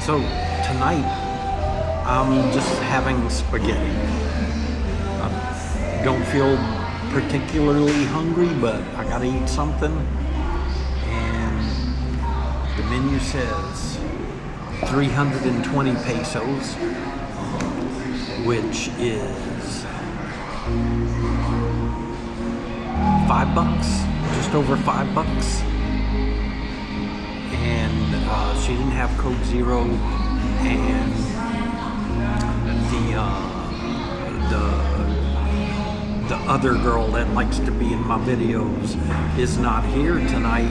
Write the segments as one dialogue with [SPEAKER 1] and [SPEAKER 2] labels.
[SPEAKER 1] So tonight, I'm just having spaghetti. I don't feel particularly hungry, but I gotta eat something. And the menu says 320 pesos, which is $5, just over $5. And she didn't have Coke Zero, and the other girl that likes to be in my videos is not here tonight,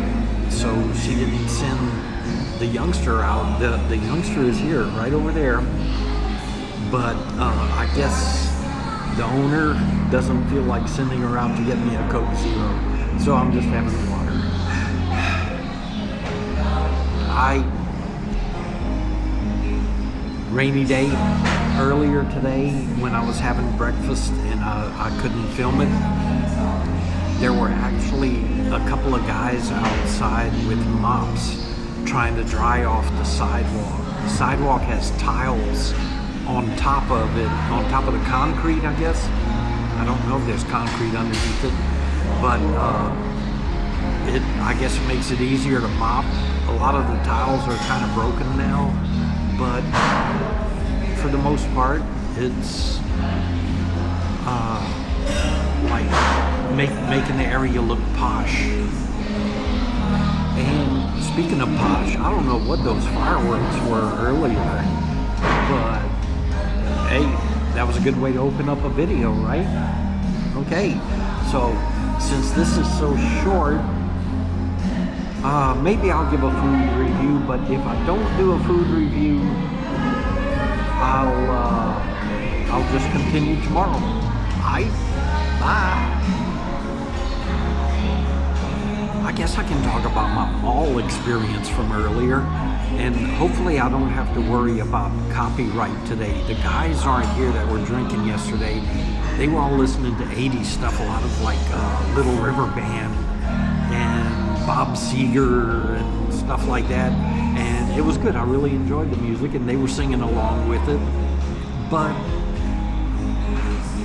[SPEAKER 1] so she didn't send the youngster out. The youngster is here, right over there, but I guess the owner doesn't feel like sending her out to get me a Coke Zero, so I'm just having water. Rainy day earlier today when I was having breakfast and I couldn't film it. There were actually a couple of guys outside with mops trying to dry off the sidewalk. The sidewalk has tiles on top of it, on top of the concrete, I guess. I don't know if there's concrete underneath it, but I guess it makes it easier to mop. A lot of the tiles are kind of broken now, but for the most part, it's like making the area look posh. And speaking of posh, I don't know what those fireworks were earlier, but hey, that was a good way to open up a video, right? Okay, so since this is so short, maybe I'll give a food review, but if I don't do a food review, I'll just continue tomorrow. Bye. I guess I can talk about my mall experience from earlier, and hopefully I don't have to worry about copyright today. The guys aren't here that were drinking yesterday. They were all listening to 80s stuff, a lot of like Little River Band and Bob Seger and stuff like that, and it was good. I really enjoyed the music, and they were singing along with it, but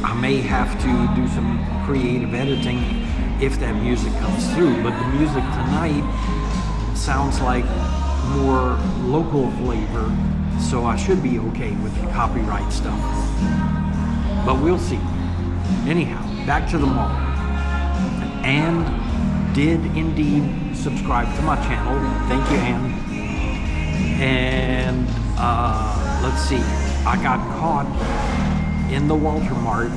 [SPEAKER 1] I may have to do some creative editing if that music comes through. But the music tonight sounds like more local flavor, so I should be okay with the copyright stuff, but we'll see. Anyhow, back to the mall. And did indeed subscribe to my channel. Thank you, Ann. And let's see, I got caught in the Walter Mart,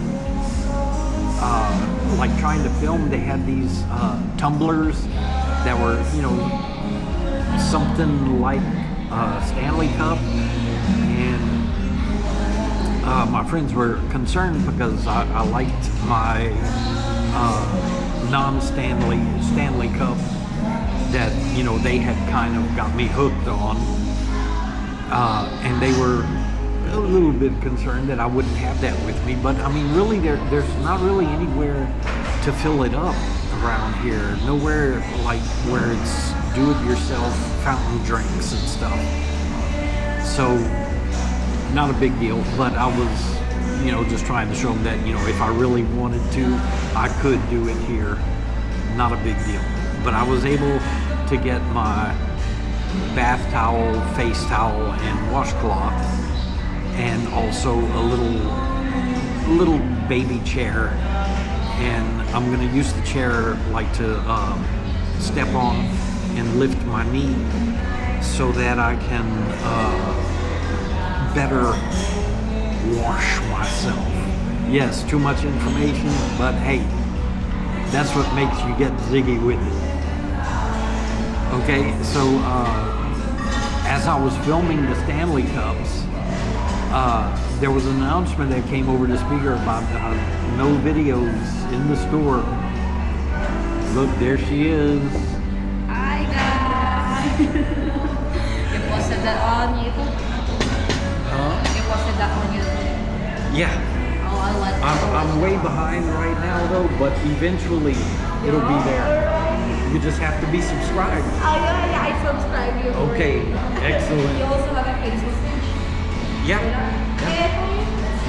[SPEAKER 1] like trying to film. They had these tumblers that were, you know, something like Stanley Cup, and my friends were concerned because I liked my non-Stanley Cup that, you know, they had kind of got me hooked on, and they were a little bit concerned that I wouldn't have that with me. But I mean, really, there's not really anywhere to fill it up around here. Nowhere like where it's do-it-yourself fountain drinks and stuff. So not a big deal, but I was, you know, just trying to show them that, you know, if I really wanted to, I could do it here. Not a big deal. But I was able to get my bath towel, face towel, and washcloth, and also a little baby chair. And I'm gonna use the chair like to step on and lift my knee so that I can better wash myself. Yes, too much information, but hey, that's what makes you get ziggy with it. Okay, so as I was filming the Stanley Cups, there was an announcement that came over the speaker about no videos in the store. Look, there she is.
[SPEAKER 2] Hi guys! You posted that on YouTube? You posted that on YouTube?
[SPEAKER 1] Yeah.
[SPEAKER 2] Oh, I'll let
[SPEAKER 1] I'm way behind right now though, but eventually it'll be there. You just have to be subscribed.
[SPEAKER 2] Yeah, I subscribe you.
[SPEAKER 1] Okay, excellent.
[SPEAKER 2] You also have a Facebook page?
[SPEAKER 1] Yeah.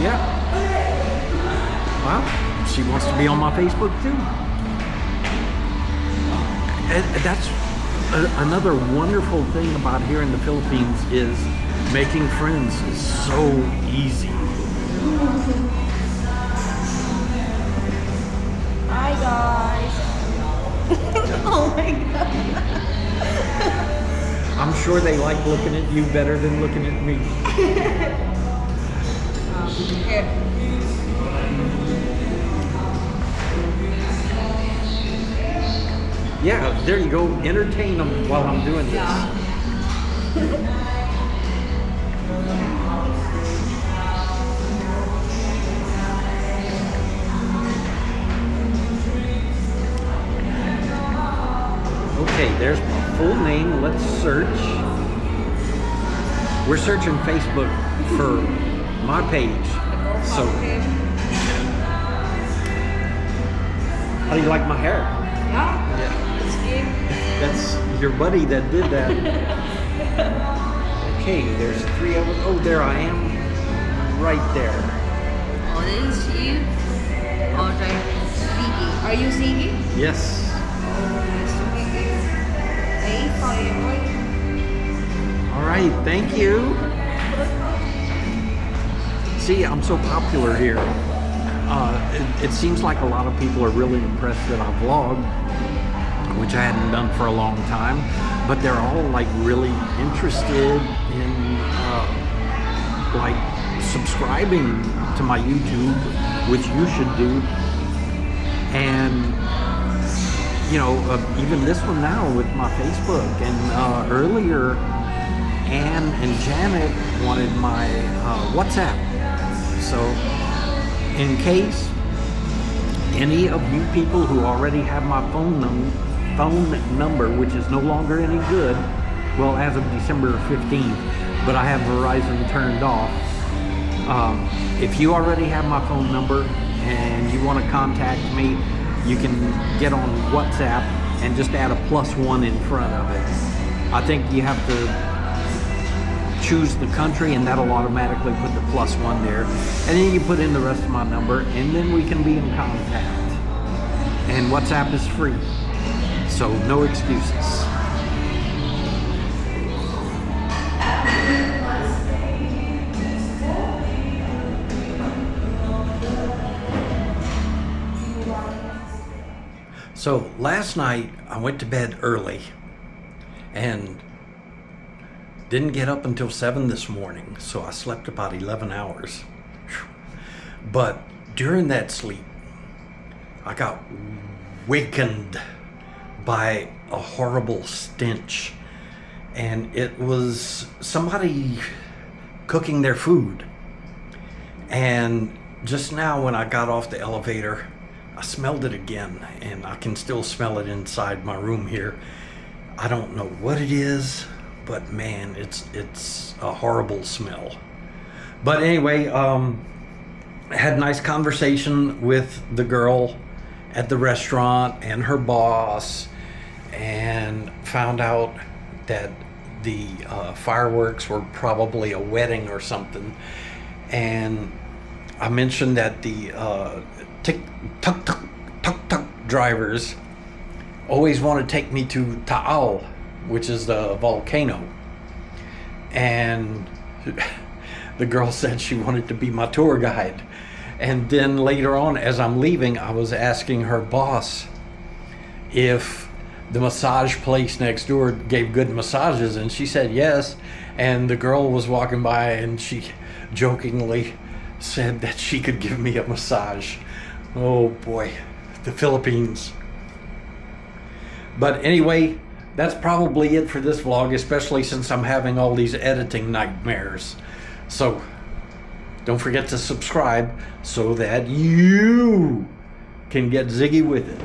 [SPEAKER 1] Yeah. Well, she wants to be on my Facebook too. And that's another wonderful thing about here in the Philippines is making friends is so easy.
[SPEAKER 2] Hi guys. Oh my god.
[SPEAKER 1] I'm sure they like looking at you better than looking at me. Yeah, there you go. Entertain them while I'm doing this. Okay, there's my full name. Let's search. We're searching Facebook for my page. So, how do you like my hair?
[SPEAKER 2] Yeah.
[SPEAKER 1] That's your buddy that did that. Okay, there's 3 of us. Oh, there I am. Right there.
[SPEAKER 2] Oh, this is you. Alright. Ziggy. Are you Ziggy?
[SPEAKER 1] Yes.
[SPEAKER 2] Nice to meet you. Hey, boy.
[SPEAKER 1] All right, thank you. See, I'm so popular here. It seems like a lot of people are really impressed that I vlog, which I hadn't done for a long time, but they're all like really interested in like subscribing to my YouTube, which you should do. And you know, even this one now with my Facebook, and earlier Anne and Janet wanted my WhatsApp. So in case any of you people who already have my phone number, which is no longer any good, well, as of December 15th, but I have Verizon turned off. If you already have my phone number and you want to contact me, you can get on WhatsApp and just add a +1 in front of it. I think you have to choose the country, and that'll automatically put the +1 there. And then you put in the rest of my number, and then we can be in contact. And WhatsApp is free, so no excuses. So last night I went to bed early and didn't get up until 7 this morning, so I slept about 11 hours. But during that sleep, I got wakened by a horrible stench, and it was somebody cooking their food. And just now when I got off the elevator, I smelled it again, and I can still smell it inside my room here. I don't know what it is, but man, it's a horrible smell. But anyway, I had a nice conversation with the girl at the restaurant and her boss, and found out that the fireworks were probably a wedding or something. And I mentioned that the tuk-tuk drivers always want to take me to Taal, which is the volcano. And the girl said she wanted to be my tour guide. And then later on, as I'm leaving, I was asking her boss if the massage place next door gave good massages, and she said yes. And the girl was walking by, and she jokingly said that she could give me a massage. Oh boy, the Philippines. But anyway, that's probably it for this vlog, especially since I'm having all these editing nightmares. So don't forget to subscribe so that you can get ziggy with it.